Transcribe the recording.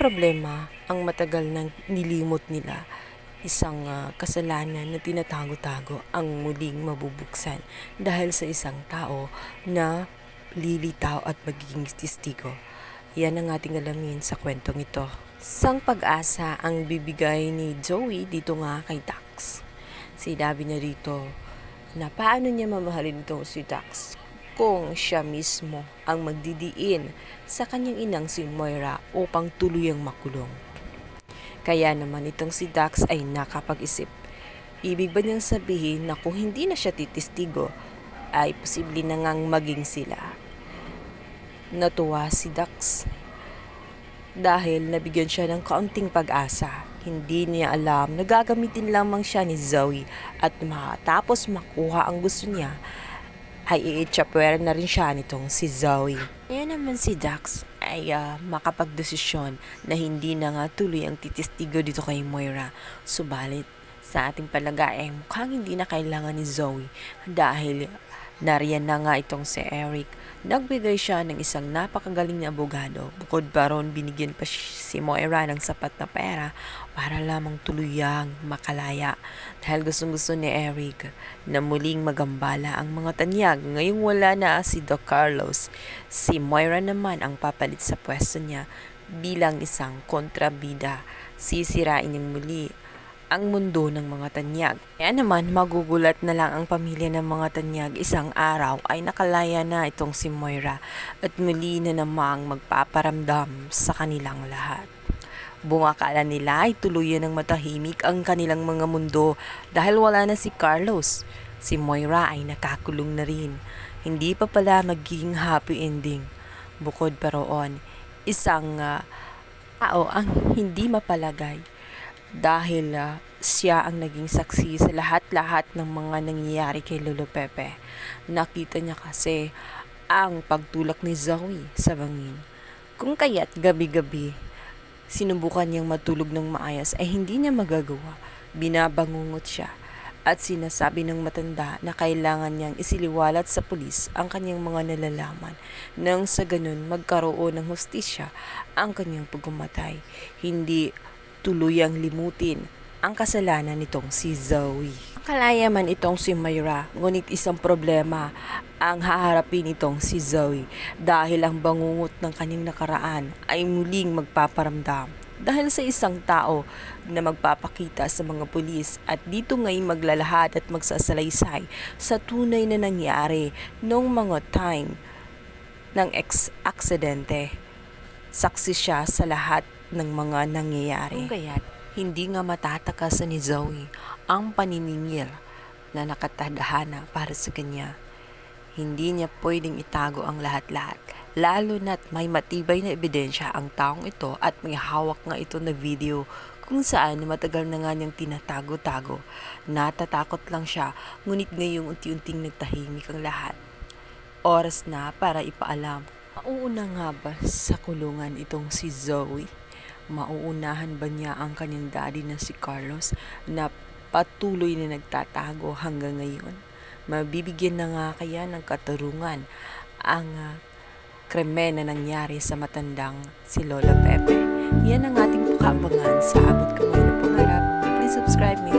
problema ang matagal nang nilimot nila. Isang kasalanan na tinatago-tago ang muling mabubuksan dahil sa isang tao na lilitaw at magiging testigo. Yan ang ating alamin sa kwentong ito. Isang pag-asa ang bibigay ni Joey dito nga kay Dax. Sinabi niya dito na paano niya mamahalin itong si Dax kung siya mismo ang magdidiin sa kanyang inang si Moira upang tuluyang makulong. Kaya naman itong si Dax ay nakapag-isip. Ibig ba niyang sabihin na kung hindi na siya titistigo, ay posible na ngang maging sila? Natuwa si Dax dahil nabigyan siya ng kaunting pag-asa. Hindi niya alam na gagamitin lamang siya ni Zoe at matapos makuha ang gusto niya, ay i-chapwera na rin siya nitong si Zoe. Ngayon naman si Dax ay makapagdesisyon na hindi na nga tuloy ang titistigo dito kay Moira. Subalit sa ating palagay ay mukhang hindi na kailangan ni Zoe dahil nariyan na nga itong si Eric. Nagbigay siya ng isang napakagaling na abogado. Bukod pa ron, binigyan pa si Moira ng sapat na pera para lamang tuluyang makalaya. Dahil gustong-gusto ni Eric na muling magambala ang mga tanyag. Ngayong wala na si Doc Carlos, si Moira naman ang papalit sa pwesto niya bilang isang kontrabida. Sisirain niyang muli ang mundo ng mga tanyag. Kaya naman magugulat na lang ang pamilya ng mga tanyag. Isang araw ay nakalaya na itong si Moira at muli na namang magpaparamdam sa kanilang lahat. Bungakala nila ay tuluyan ng matahimik ang kanilang mga mundo dahil wala na si Carlos. Si Moira ay nakakulong na rin. Hindi pa pala magiging happy ending. Bukod pa roon, isang tao ang hindi mapalagay dahil siya ang naging saksi sa lahat-lahat ng mga nangyayari kay Lolo Pepe. Nakita niya kasi ang pagtulak ni Zoe sa bangin. Kung kaya't gabi-gabi sinubukan niyang matulog ng maayos ay hindi niya magagawa. Binabangungot siya at sinasabi ng matanda na kailangan niyang isiliwalat sa pulis ang kanyang mga nalalaman nang sa ganun magkaroon ng hustisya ang kanyang pagkamatay. Hindi tuluyang limutin ang kasalanan nitong si Zoe. Kalaya man itong si Moira, ngunit isang problema ang haharapin itong si Zoe dahil ang bangungot ng kanyang nakaraan ay muling magpaparamdam dahil sa isang tao na magpapakita sa mga pulis at dito ngayon maglalahad at magsasalaysay sa tunay na nangyari noong mga time ng aksidente. Saksi siya sa lahat ng mga nangyayari. Kaya't hindi nga matatakasan ni Zoe ang paniningil na nakatadhana para sa kanya. Hindi niya pwedeng itago ang lahat-lahat, lalo na't may matibay na ebidensya ang taong ito at may hawak nga ito na video kung saan matagal na nga niyang tinatago-tago. Natatakot lang siya, ngunit ngayong unti-unting nagtahimik ang lahat. Oras na para ipaalam. Mauuna nga ba sa kulungan itong si Zoe? Mauunahan ba niya ang kanyang daddy na si Carlos na patuloy na nagtatago hanggang ngayon? Mabibigyan na nga kaya ng katarungan ang krimen na nangyari sa matandang si Lola Pepe? Yan ang ating pakabangan sa Abot Kamay na Pangarap. Please subscribe me.